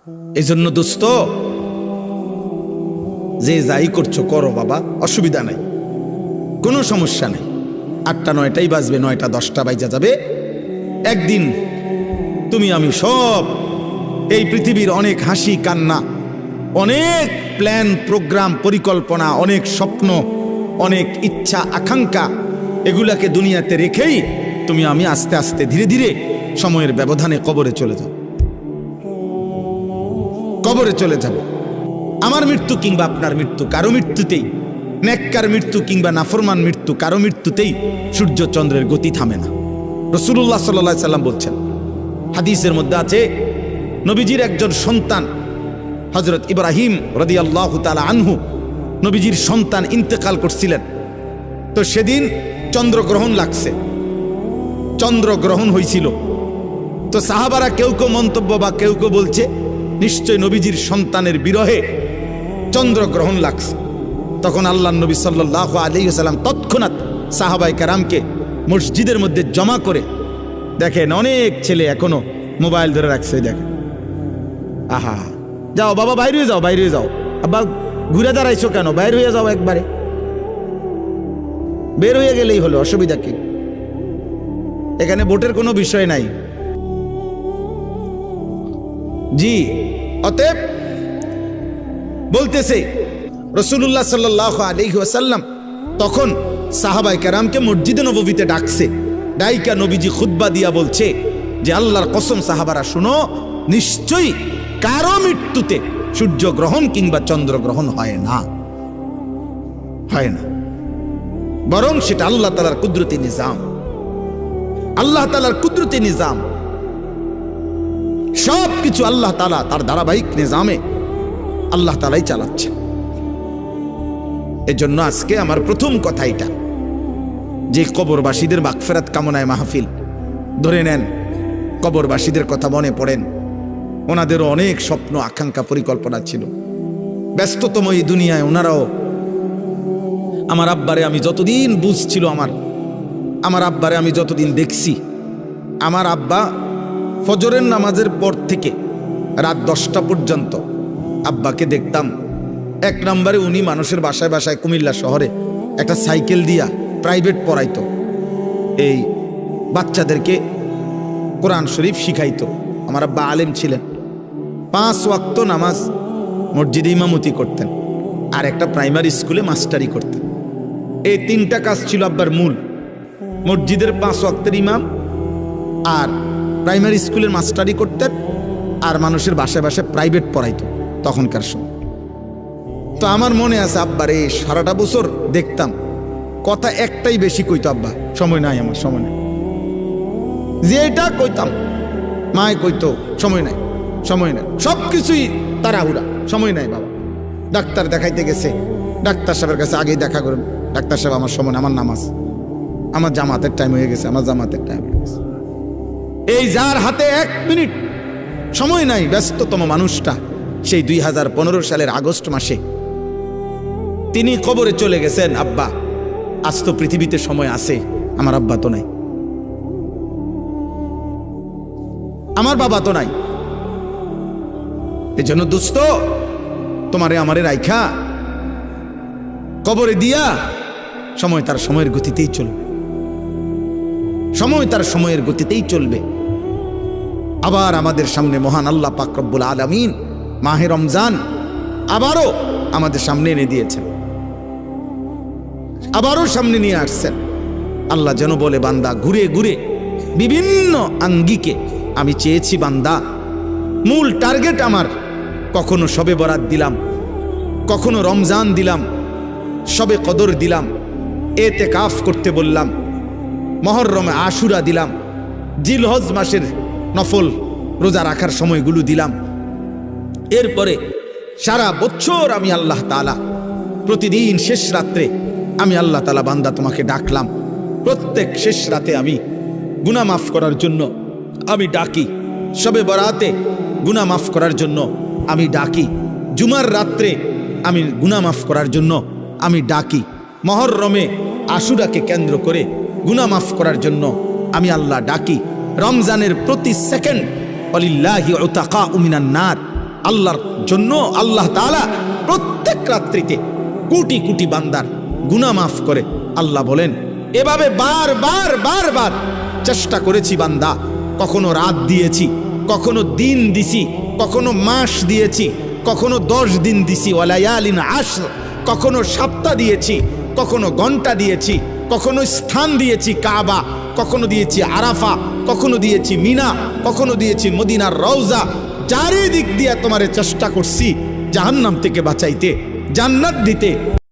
এই জন্য দোস্ত, যে যাই করছো করো বাবা, অসুবিধা নাই, কোনো সমস্যা নেই। 8টা 9টাই বাজবে, 9টা 10টা বাইজা যাবে। একদিন তুমি আমি সব এই পৃথিবীর অনেক হাসি কান্না, অনেক প্ল্যান প্রোগ্রাম পরিকল্পনা, অনেক স্বপ্ন, অনেক ইচ্ছা আকাঙ্ক্ষা, এগুলাকে দুনিয়াতে রেখেই তুমি আমি আস্তে আস্তে ধীরে ধীরে সময়ের ব্যবধানে কবরে চলে যাব। কবরে চলে যাব। আমার মৃত্যু কিংবা আপনার মৃত্যু, কারো মৃত্যুতেই, নেককার মৃত্যু কিংবা নাফরমান মৃত্যু, কারো মৃত্যুতেই সূর্য চন্দ্রের গতি থামে না। রাসূলুল্লাহ সাল্লাল্লাহু আলাইহি সাল্লাম বলছেন, হাদিসের মধ্যে আছে, নবীজির একজন সন্তান হযরত ইব্রাহিম রাদিয়াল্লাহু তাআলা আনহু, নবীজির সন্তান ইন্তেকাল করছিলেন। তো সেদিন চন্দ্রগ্রহণ লাগছে, চন্দ্রগ্রহণ হয়েছিল। তো সাহাবারা কেউ কেউ মন্তব্য বা কেউ কেউ বলছে নিশ্চয় নবীজির সন্তানের বিরহে চন্দ্রগ্রহণ লাগছে। তখন আল্লাহর নবী সাল্লাল্লাহু আলাইহি ওয়াসাল্লাম তৎক্ষণাৎ সাহাবায়ে কেরামকে মসজিদের মধ্যে জমা করে, দেখেন অনেক ছেলে এখনো মোবাইল ধরে রাখছে, দেখেন, আহা, যাও বাবা বাইরে যাও, বাইরে যাও, আব্বা ঘুরে দাঁড়াইছো কেন, বাইর হয়ে যাও, একবারে বের হয়ে গেলেই হলো, অসুবিধা কি? এখানে ভোটের কোনো বিষয় নাই। জি, অতএব বলতেছে রাসূলুল্লাহ সাল্লাল্লাহু আলাইহি ওয়াসাল্লাম তখন সাহাবায়ে কেরামকে মসজিদে নববীতে ডাকছে। ডাইকা নবীজি খুতবা দিয়া বলছে যে আল্লাহর কসম সাহাবারা শুনো, নিশ্চয়ই কারো মৃত্যুতে সূর্যগ্রহণ কিংবা চন্দ্রগ্রহণ হয় না, হয় না, বরং সেটা আল্লাহ তাআলার কুদরতি নিজাম। আল্লাহ তাআলার কুদরতি নিজাম, সব কিছু আল্লাহ তাআলা তার ধারাবাহিক নিজামে আল্লাহ তাআলাই চালাচ্ছে। এজন্য আজকে আমার প্রথম কথা এটা যে কবরবাসীদের মাগফিরাত কামনায় মাহফিল। ধরে নেন, কবরবাসীদের কথা মনে পড়েন, ওনাদেরও অনেক স্বপ্ন আকাঙ্ক্ষা পরিকল্পনা ছিল। ব্যস্ততম এই দুনিয়ায় ওনারাও, আমার আব্বারে আমি যতদিন বুঝছিল, আমার আব্বারে আমি যতদিন দেখছি, আমার আব্বা ফজরের নামাজের পর থেকে রাত 10টা পর্যন্ত আব্বাকে দেখতাম। এক নম্বরে উনি মানুষের বাসায় বাসায় কুমিল্লা শহরে একটা সাইকেল দিয়া প্রাইভেট পড়াইতো, এই বাচ্চাদেরকে কোরআন শরীফ শিখাইতো। আমার আব্বা আলেম ছিলেন, 5 ওয়াক্ত নামাজ মসজিদে ইমামতি করতেন, আর একটা প্রাইমারি স্কুলে মাস্টারি করতেন। এই 3টা কাজ ছিল আব্বার মূল, মসজিদের 5 ওয়াক্তের ইমাম, আর প্রাইমারি স্কুলের মাস্টারি করতেন, আর মানুষের বাসায় বাসায় প্রাইভেট পড়াইতো তখনকার সময়। তো আমার মনে আছে আব্বার এই সারাটা বছর দেখতাম কথা একটাই বেশি কইতো, আব্বা সময় নাই, আমার সময় নাই। যে এটা কইতাম মায় কইতো সময় নাই, সময় নাই, সব কিছুই তাড়াহুড়া, সময় নাই বাবা। ডাক্তার দেখাইতে গেছে, ডাক্তার সাহেবের কাছে আগেই দেখা করেন, ডাক্তার সাহেব আমার সময়, আমার নামাজ, আমার জামাতের টাইম হয়ে গেছে, আমার জামাতের টাইম হয়ে গেছে। এই যার হাতে 1 মিনিট সময় নাই, ব্যস্ততম মানুষটা, সেই 2015 সালের আগস্ট মাসে তিনি কবরে চলে গেছেন। আব্বা আজ তো পৃথিবীতে সময় আছে, আমার আব্বা তো নাই, আমার বাবা তো নাই। এজন্য দোস্ত, তোমারে আমারে রাইখা কবরে দিয়া সময় তার সময়ের গতিতেই চলবে, সময় তার সময়ের গতিতেই চলবে। আবার আমাদের সামনে মহান আল্লাহ পাক রব্বুল আলামিন মাহে রমজান আবারও আমাদের সামনে এনে দিয়েছেন, আবারও সামনে নিয়ে আসছেন। আল্লাহ যেন বলে, বান্দা ঘুরে ঘুরে বিভিন্ন আঙ্গিকে আমি চেয়েছি, বান্দা মূল টার্গেট আমার, কখনো শবে বরাত দিলাম, কখনো রমজান দিলাম, শবে কদর দিলাম, এতেকাফ করতে বললাম, মুহররমে আশুরা দিলাম, জিলহজ মাসের নফল রোজা রাখার সময়গুলো দিলাম। এরপরে সারা বছর আমি আল্লাহ তাআলা প্রতিদিন শেষ রাত্রে আমি আল্লাহ তাআলা বান্দা তোমাকে ডাকলাম। প্রত্যেক শেষ রাতে আমি গুনাহ মাফ করার জন্য আমি ডাকি, শবে বরাতে গুনাহ মাফ করার জন্য আমি ডাকি, জুমার রাত্রে আমি গুনাহ মাফ করার জন্য আমি ডাকি, মুহররমে আশুরাকে কেন্দ্র করে গুনাহ মাফ করার জন্য আমি আল্লাহ ডাকি। রমজানের প্রতি সেকেন্ড ওয়ালিল্লাহি উতাকাউ মিনান নার, আল্লাহর জন্য আল্লাহ তাআলা প্রত্যেক রাত্রিতে কোটি কোটি বান্দার গুনাহ মাফ করে। আল্লাহ বলেন, এভাবে বারবার চেষ্টা করেছি বান্দা, কখনো রাত দিয়েছি, কখনো দিন দিছি, কখনো মাস দিয়েছি, কখনো 10 দিন দিছি, ওয়ালায়ালিন আশর, কখনো সপ্তাহ দিয়েছি, কখনো ঘন্টা দিয়েছি, কখনো স্থান দিয়েছি কাবা, কখনো দিয়েছি আরাফা, কখনো দিয়েছি মিনা, কখনো দিয়েছি মদিনার রওজা। চারিদিক দিয়ে তোমারে চেষ্টা করছি জাহান্নাম থেকে বাঁচাইতে, জান্নাত দিতে।